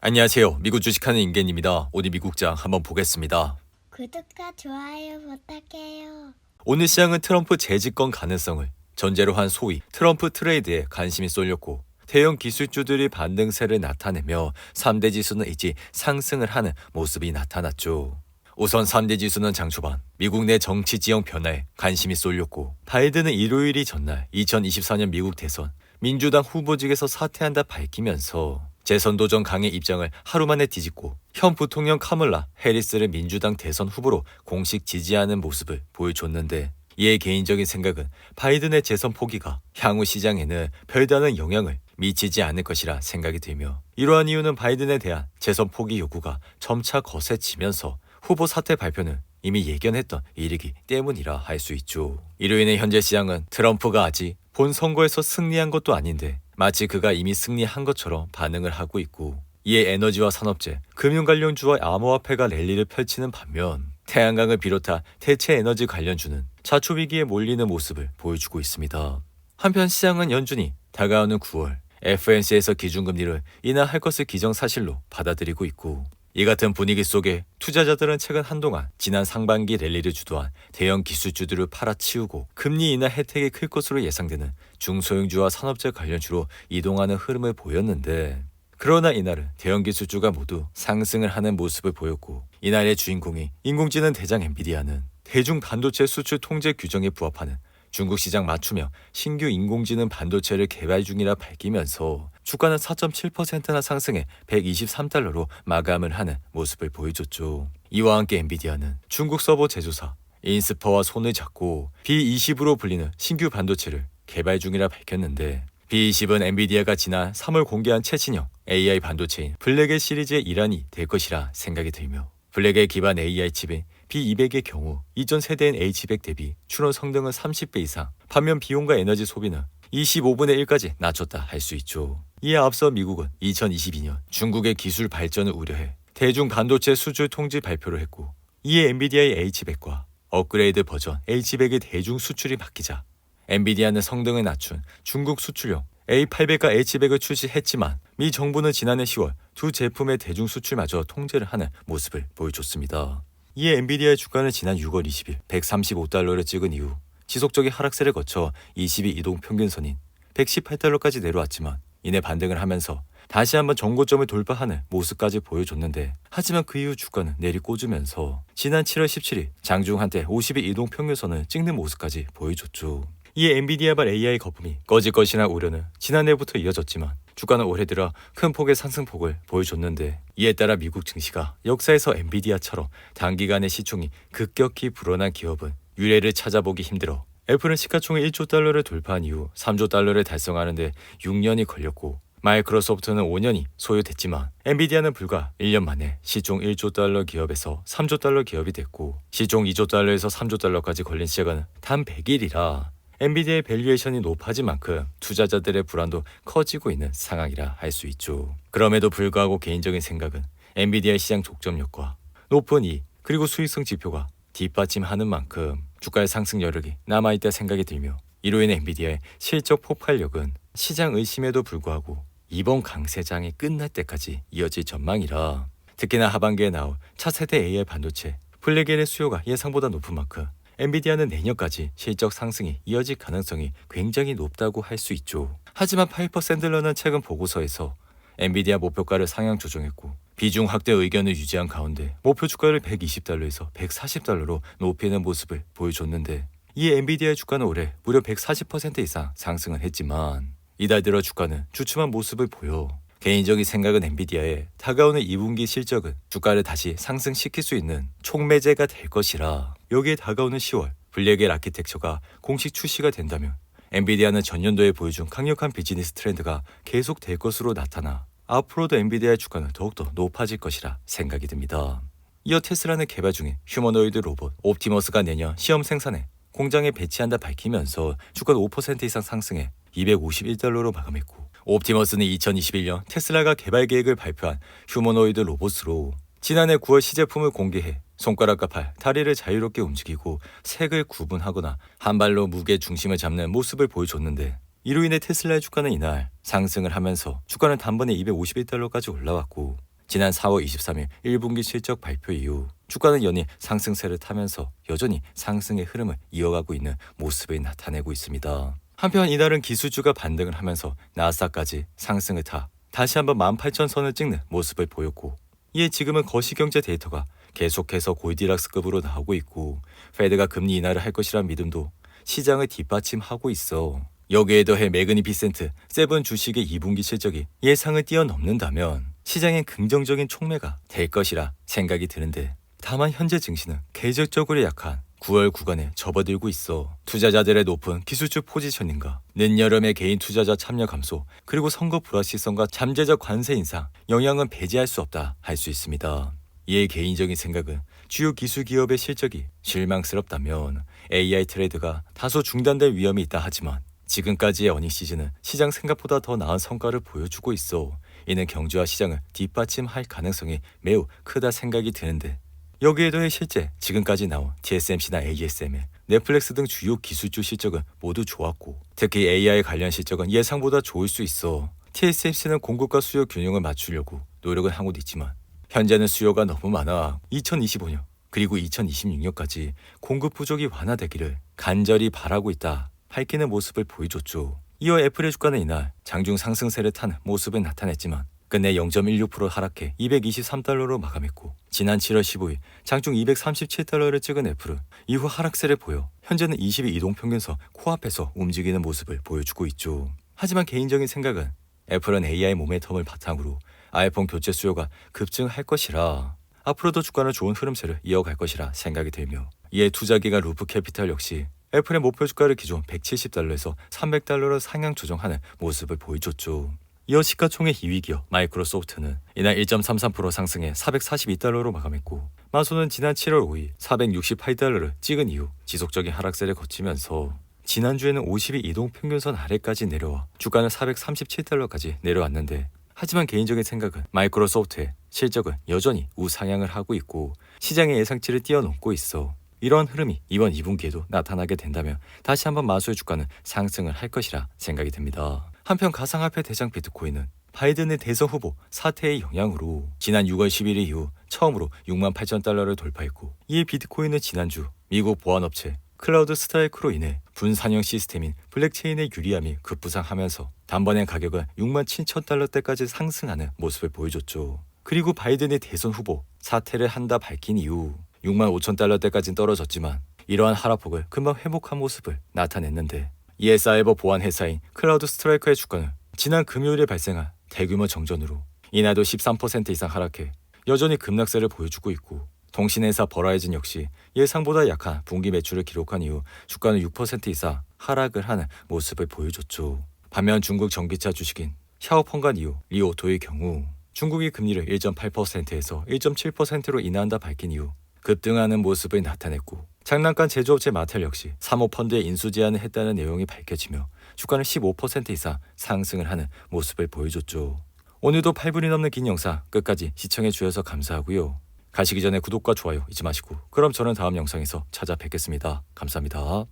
안녕하세요. 미국 주식하는 임계입니다. 오늘 미국장 한번 보겠습니다. 구독과 좋아요 부탁해요. 오늘 시장은 트럼프 재집권 가능성을 전제로 한 소위 트럼프 트레이드에 관심이 쏠렸고 대형 기술주들이 반등세를 나타내며 3대 지수는 일찍 상승을 하는 모습이 나타났죠. 우선 3대 지수는 장 초반 미국 내 정치 지형 변화에 관심이 쏠렸고 바이든은 일요일이 전날 2024년 미국 대선 민주당 후보직에서 사퇴한다 밝히면서 재선 도전 강의 입장을 하루 만에 뒤집고 현 부통령 카멀라 해리스를 민주당 대선 후보로 공식 지지하는 모습을 보여줬는데 이에 개인적인 생각은 바이든의 재선 포기가 향후 시장에는 별다른 영향을 미치지 않을 것이라 생각이 들며 이러한 이유는 바이든에 대한 재선 포기 요구가 점차 거세지면서 후보 사퇴 발표는 이미 예견했던 일이기 때문이라 할 수 있죠. 이로 인해 현재 시장은 트럼프가 아직 본 선거에서 승리한 것도 아닌데 마치 그가 이미 승리한 것처럼 반응을 하고 있고 이에 에너지와 산업재, 금융 관련주와 암호화폐가 랠리를 펼치는 반면 태양광을 비롯한 대체 에너지 관련주는 자초위기에 몰리는 모습을 보여주고 있습니다. 한편 시장은 연준이 다가오는 9월 FOMC에서 기준금리를 인하할 것을 기정사실로 받아들이고 있고 이 같은 분위기 속에 투자자들은 최근 한동안 지난 상반기 랠리를 주도한 대형 기술주들을 팔아치우고 금리 인하 혜택이 클 것으로 예상되는 중소형주와 산업재 관련주로 이동하는 흐름을 보였는데 그러나 이날은 대형 기술주가 모두 상승을 하는 모습을 보였고 이날의 주인공이 인공지능 대장 엔비디아는 대중 반도체 수출 통제 규정에 부합하는 중국 시장 맞춤형 신규 인공지능 반도체를 개발 중이라 밝히면서 주가는 4.7%나 상승해 123달러로 마감을 하는 모습을 보여줬죠. 이와 함께 엔비디아는 중국 서버 제조사 인스퍼와 손을 잡고 B20으로 불리는 신규 반도체를 개발 중이라 밝혔는데 B20은 엔비디아가 지난 3월 공개한 최신형 AI 반도체인 블랙의 시리즈의 일환이 될 것이라 생각이 들며 블랙의 기반 AI 칩인 B200의 경우 이전 세대인 H100 대비 출원 성능은 30배 이상, 반면 비용과 에너지 소비는 25분의 1까지 낮췄다 할 수 있죠. 이에 앞서 미국은 2022년 중국의 기술 발전을 우려해 대중 반도체 수출 통지 발표를 했고 이에 엔비디아의 H100과 업그레이드 버전 H100의 대중 수출이 바뀌자 엔비디아는 성능을 낮춘 중국 수출용 A800과 H100을 출시했지만 미 정부는 지난해 10월 두 제품의 대중 수출마저 통제를 하는 모습을 보여줬습니다. 이에 엔비디아의 주가는 지난 6월 20일 135달러를 찍은 이후 지속적인 하락세를 거쳐 22 이동 평균선인 118달러까지 내려왔지만 이내 반등을 하면서 다시 한번 전고점을 돌파하는 모습까지 보여줬는데 하지만 그 이후 주가는 내리꽂으면서 지난 7월 17일 장중 한때 52 이동 평균선을 찍는 모습까지 보여줬죠. 이에 엔비디아발 AI 거품이 꺼질 것이라는 우려는 지난해부터 이어졌지만 주가는 올해 들어 큰 폭의 상승폭을 보여줬는데 이에 따라 미국 증시가 역사에서 엔비디아처럼 단기간에 시총이 급격히 불어난 기업은 유례를 찾아보기 힘들어 애플은 시가총액 1조 달러를 돌파한 이후 3조 달러를 달성하는데 6년이 걸렸고 마이크로소프트는 5년이 소요됐지만 엔비디아는 불과 1년 만에 시총 1조 달러 기업에서 3조 달러 기업이 됐고 시총 2조 달러에서 3조 달러까지 걸린 시간은 단 100일이라 엔비디아의 밸류에이션이 높아진 만큼 투자자들의 불안도 커지고 있는 상황이라 할 수 있죠. 그럼에도 불구하고 개인적인 생각은 엔비디아의 시장 독점력과 높은 이익 그리고 수익성 지표가 뒷받침하는 만큼 주가의 상승 여력이 남아있다 생각이 들며 이로 인해 엔비디아의 실적 폭발력은 시장 의심에도 불구하고 이번 강세장이 끝날 때까지 이어질 전망이라 특히나 하반기에 나올 차세대 AI 반도체 블랙엘의 수요가 예상보다 높은 만큼 엔비디아는 내년까지 실적 상승이 이어질 가능성이 굉장히 높다고 할 수 있죠. 하지만 파이퍼 샌들러는 최근 보고서에서 엔비디아 목표가를 상향 조정했고 비중 확대 의견을 유지한 가운데 목표 주가를 120달러에서 140달러로 높이는 모습을 보여줬는데 이에 엔비디아의 주가는 올해 무려 140% 이상 상승을 했지만 이달 들어 주가는 주춤한 모습을 보여 개인적인 생각은 엔비디아의 다가오는 2분기 실적은 주가를 다시 상승시킬 수 있는 촉매제가 될 것이라 여기에 다가오는 10월 블랙엘 아키텍처가 공식 출시가 된다면 엔비디아는 전년도에 보여준 강력한 비즈니스 트렌드가 계속될 것으로 나타나 앞으로도 엔비디아의 주가는 더욱더 높아질 것이라 생각이 듭니다. 이어 테슬라는 개발 중인 휴머노이드 로봇 옵티머스가 내년 시험 생산에 공장에 배치한다 밝히면서 주가가 5% 이상 상승해 251달러로 마감했고 옵티머스는 2021년 테슬라가 개발 계획을 발표한 휴머노이드 로봇으로 지난해 9월 시제품을 공개해 손가락과 팔, 다리를 자유롭게 움직이고 색을 구분하거나 한 발로 무게 중심을 잡는 모습을 보여줬는데 이로 인해 테슬라의 주가는 이날 상승을 하면서 주가는 단번에 251달러까지 올라왔고 지난 4월 23일 1분기 실적 발표 이후 주가는 연일 상승세를 타면서 여전히 상승의 흐름을 이어가고 있는 모습을 나타내고 있습니다. 한편 이날은 기술주가 반등을 하면서 나스닥까지 상승을 타 다시 한번 18,000선을 찍는 모습을 보였고, 이에 지금은 거시경제 데이터가 계속해서 골디락스급으로 나오고 있고 페드가 금리 인하를 할 것이란 믿음도 시장을 뒷받침하고 있어. 여기에 더해 매그니피센트 세븐 주식의 2분기 실적이 예상을 뛰어넘는다면 시장엔 긍정적인 촉매가 될 것이라 생각이 드는데, 다만 현재 증시는 계절적으로 약한 9월 구간에 접어들고 있어 투자자들의 높은 기술주 포지셔닝과 늦여름의 개인 투자자 참여 감소, 그리고 선거 불확실성과 잠재적 관세 인상 영향은 배제할 수 없다 할 수 있습니다. 이에 개인적인 생각은 주요 기술 기업의 실적이 실망스럽다면 AI 트레이드가 다소 중단될 위험이 있다 하지만 지금까지의 어닝 시즌은 시장 생각보다 더 나은 성과를 보여주고 있어 이는 경주와 시장을 뒷받침할 가능성이 매우 크다 생각이 드는데, 여기에 더해 실제 지금까지 나온 TSMC나 ASML, 넷플릭스 등 주요 기술주 실적은 모두 좋았고 특히 AI 관련 실적은 예상보다 좋을 수 있어 TSMC는 공급과 수요 균형을 맞추려고 노력을 하고 있지만 현재는 수요가 너무 많아 2025년 그리고 2026년까지 공급 부족이 완화되기를 간절히 바라고 있다 밝히는 모습을 보여줬죠. 이어 애플의 주가는 이날 장중 상승세를 타는 모습을 나타냈지만 끝내 0.16% 하락해 223달러로 마감했고, 지난 7월 15일 장중 237달러를 찍은 애플은 이후 하락세를 보여 현재는 20일 이동평균선 코앞에서 움직이는 모습을 보여주고 있죠. 하지만 개인적인 생각은 애플은 AI 모멘텀을 바탕으로 아이폰 교체 수요가 급증할 것이라 앞으로도 주가는 좋은 흐름세를 이어갈 것이라 생각이 들며, 이에 투자기관 루프캐피탈 역시 애플의 목표 주가를 기존 170달러에서 300달러로 상향 조정하는 모습을 보여줬죠. 이어 시가총액 2위 기업 마이크로소프트는 이날 1.33% 상승해 442달러로 마감했고, 마소는 지난 7월 5일 468달러를 찍은 이후 지속적인 하락세를 거치면서 지난주에는 50일 이동평균선 아래까지 내려와 주가는 437달러까지 내려왔는데, 하지만 개인적인 생각은 마이크로소프트의 실적은 여전히 우상향을 하고 있고 시장의 예상치를 뛰어넘고 있어 이러한 흐름이 이번 2분기에도 나타나게 된다면 다시 한번 마소의 주가는 상승을 할 것이라 생각이 듭니다. 한편 가상화폐 대장 비트코인은 바이든의 대선 후보 사태의 영향으로 지난 6월 11일 이후 처음으로 68,000달러를 돌파했고, 이에 비트코인은 지난주 미국 보안업체 클라우드 스트라이크로 인해 분산형 시스템인 블랙체인의 유리함이 급부상하면서 단번에 가격은 67,000달러대까지 상승하는 모습을 보여줬죠. 그리고 바이든의 대선 후보 사퇴를 한다 밝힌 이후 65,000달러대까지는 떨어졌지만 이러한 하락폭을 금방 회복한 모습을 나타냈는데, 이에 사이버 보안 회사인 클라우드 스트라이크의 주가는 지난 금요일에 발생한 대규모 정전으로 이날도 13% 이상 하락해 여전히 급락세를 보여주고 있고, 통신회사 버라이즌 역시 예상보다 약한 분기 매출을 기록한 이후 주가는 6% 이상 하락을 하는 모습을 보여줬죠. 반면 중국 전기차 주식인 샤오펑간 이후 리오토의 경우 중국이 금리를 1.8%에서 1.7%로 인하한다 밝힌 이후 급등하는 모습을 나타냈고, 장난감 제조업체 마텔 역시 사모펀드의 인수 제안을 했다는 내용이 밝혀지며 주가는 15% 이상 상승을 하는 모습을 보여줬죠. 오늘도 8분이 넘는 긴 영상 끝까지 시청해 주셔서 감사하고요. 가시기 전에 구독과 좋아요 잊지 마시고, 그럼 저는 다음 영상에서 찾아뵙겠습니다. 감사합니다.